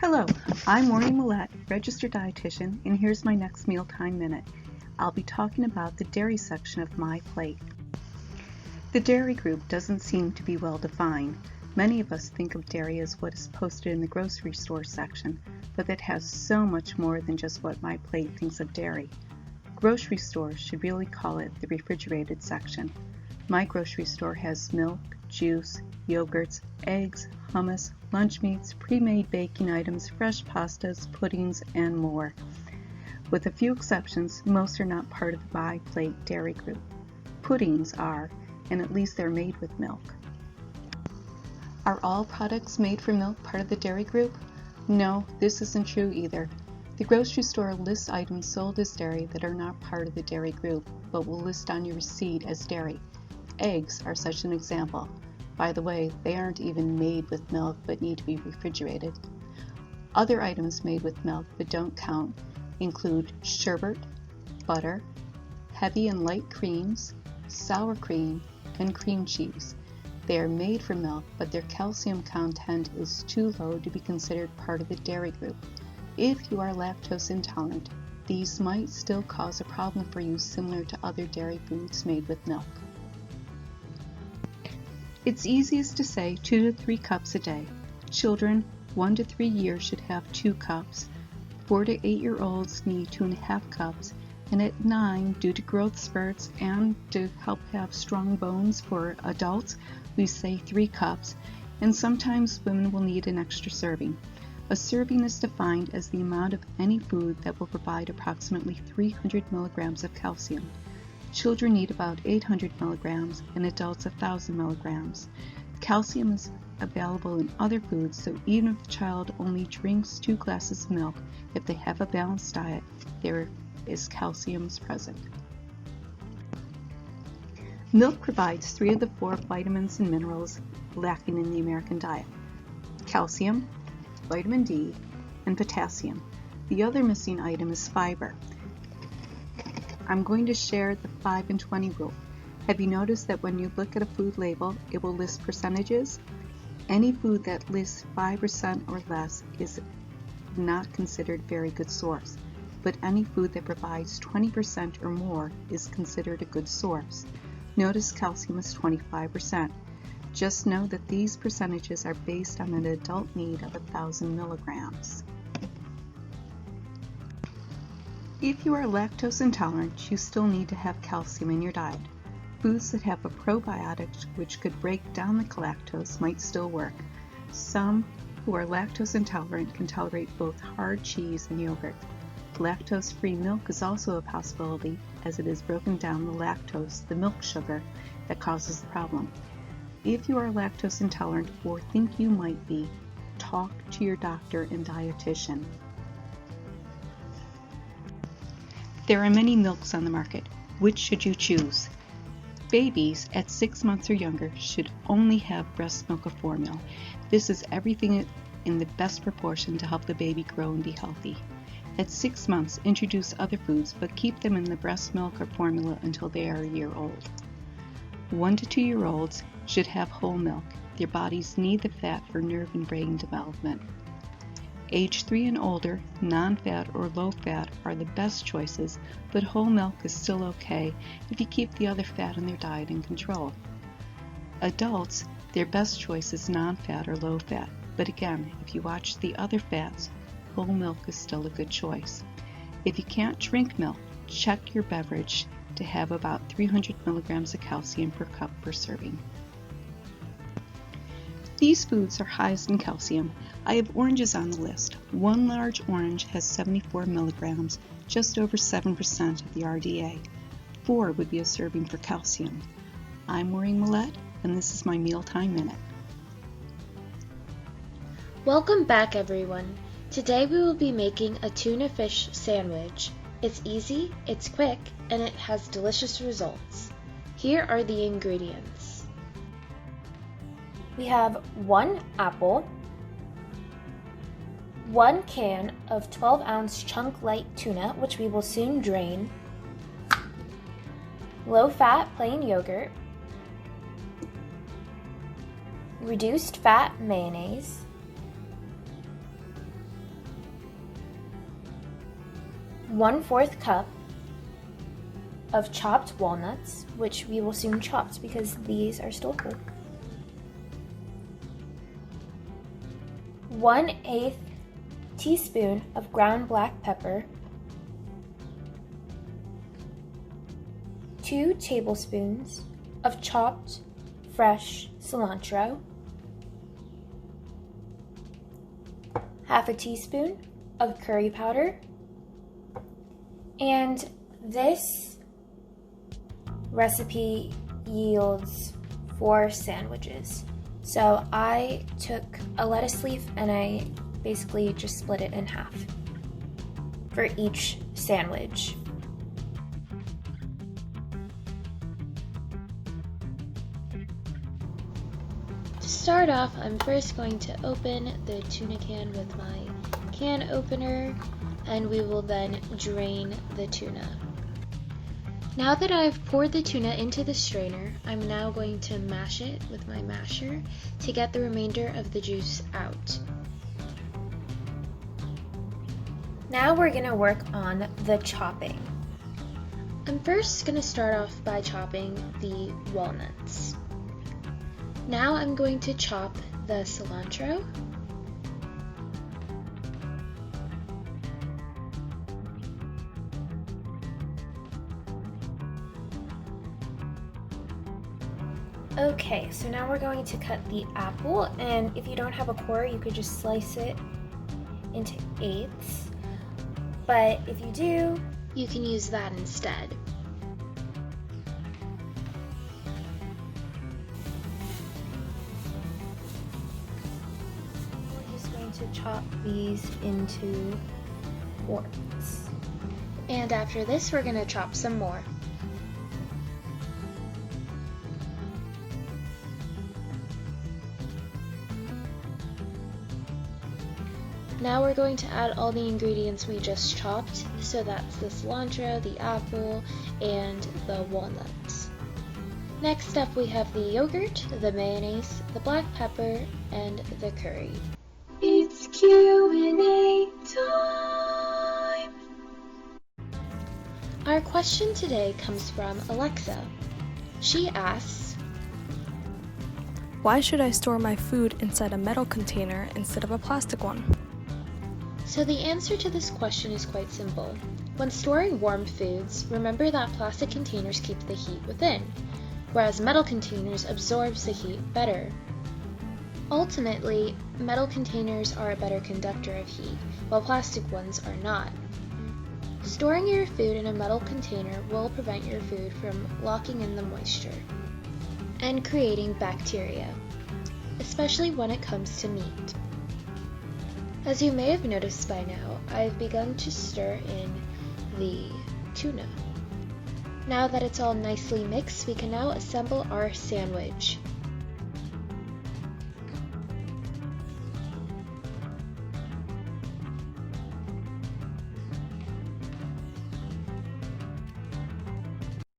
Hello, I'm Maureen Millette, registered dietitian, and here's my next Mealtime Minute. I'll be talking about the dairy section of my plate. The dairy group doesn't seem to be well defined. Many of us think of dairy as what is posted in the grocery store section, but that has so much more than just what my plate thinks of dairy. Grocery stores should really call it the refrigerated section. My grocery store has milk, juice, yogurts, eggs, hummus, lunch meats, pre-made baking items, fresh pastas, puddings, and more. With a few exceptions, most are not part of the My Plate dairy group. Puddings are, and at least they're made with milk. Are all products made from milk part of the dairy group? No, this isn't true either. The grocery store lists items sold as dairy that are not part of the dairy group, but will list on your receipt as dairy. Eggs are such an example. By the way, they aren't even made with milk but need to be refrigerated. Other items made with milk but don't count include sherbet, butter, heavy and light creams, sour cream, and cream cheese. They are made from milk, but their calcium content is too low to be considered part of the dairy group. If you are lactose intolerant, these might still cause a problem for you similar to other dairy foods made with milk. It's easiest to say 2 to 3 cups a day. Children 1 to 3 years should have 2 cups. 4 to 8-year-olds need 2.5 cups. And at 9, due to growth spurts and to help have strong bones for adults, we say 3 cups. And sometimes women will need an extra serving. A serving is defined as the amount of any food that will provide approximately 300 milligrams of calcium. Children need about 800 milligrams and adults 1,000 milligrams. Calcium is available in other foods, so even if a child only drinks 2 glasses of milk, if they have a balanced diet, there is calcium present. Milk provides 3 of the 4 vitamins and minerals lacking in the American diet: calcium, vitamin D, and potassium. The other missing item is fiber. I'm going to share the 5 and 20 rule. Have you noticed that when you look at a food label, it will list percentages? Any food that lists 5% or less is not considered a very good source, but any food that provides 20% or more is considered a good source. Notice calcium is 25%. Just know that these percentages are based on an adult need of 1,000 milligrams. If you are lactose intolerant, you still need to have calcium in your diet. Foods that have a probiotic which could break down the lactose might still work. Some who are lactose intolerant can tolerate both hard cheese and yogurt. Lactose-free milk is also a possibility, as it has broken down the lactose, the milk sugar, that causes the problem. If you are lactose intolerant or think you might be, talk to your doctor and dietitian. There are many milks on the market. Which should you choose? Babies at 6 months or younger should only have breast milk or formula. This is everything in the best proportion to help the baby grow and be healthy. At 6 months, introduce other foods, but keep them in the breast milk or formula until they are a year old. 1 to 2-year-olds should have whole milk. Their bodies need the fat for nerve and brain development. Age 3 and older, non-fat or low-fat are the best choices, but whole milk is still okay if you keep the other fat in their diet in control. Adults, their best choice is non-fat or low-fat, but again, if you watch the other fats, whole milk is still a good choice. If you can't drink milk, check your beverage to have about 300 milligrams of calcium per cup per serving. These foods are highest in calcium. I have oranges on the list. 1 large orange has 74 milligrams, just over 7% of the RDA. 4 would be a serving for calcium. I'm Maureen Millette, and this is my Mealtime Minute. Welcome back, everyone. Today we will be making a tuna fish sandwich. It's easy, it's quick, and it has delicious results. Here are the ingredients. We have 1 apple, 1 can of 12-ounce chunk light tuna, which we will soon drain, low-fat plain yogurt, reduced fat mayonnaise, 1/4 cup of chopped walnuts, which we will soon chop because these are still whole. 1/8 teaspoon of ground black pepper, 2 tablespoons of chopped fresh cilantro, 1/2 teaspoon of curry powder, and this recipe yields 4 sandwiches. So I took a lettuce leaf and I basically just split it in half for each sandwich. To start off, I'm first going to open the tuna can with my can opener, and we will then drain the tuna. Now that I've poured the tuna into the strainer, I'm now going to mash it with my masher to get the remainder of the juice out. Now we're going to work on the chopping. I'm first going to start off by chopping the walnuts. Now I'm going to chop the cilantro. Okay, so now we're going to cut the apple, and if you don't have a core, you could just slice it into 8ths, but if you do, you can use that instead. We're just going to chop these into 4ths. And after this, we're going to chop some more. Now we're going to add all the ingredients we just chopped, so that's the cilantro, the apple, and the walnuts. Next up we have the yogurt, the mayonnaise, the black pepper, and the curry. It's Q&A time! Our question today comes from Alexa. She asks, why should I store my food inside a metal container instead of a plastic one? So the answer to this question is quite simple. When storing warm foods, remember that plastic containers keep the heat within, whereas metal containers absorbs the heat better. Ultimately, metal containers are a better conductor of heat, while plastic ones are not. Storing your food in a metal container will prevent your food from locking in the moisture and creating bacteria, especially when it comes to meat. As you may have noticed by now, I've begun to stir in the tuna. Now that it's all nicely mixed, we can now assemble our sandwich.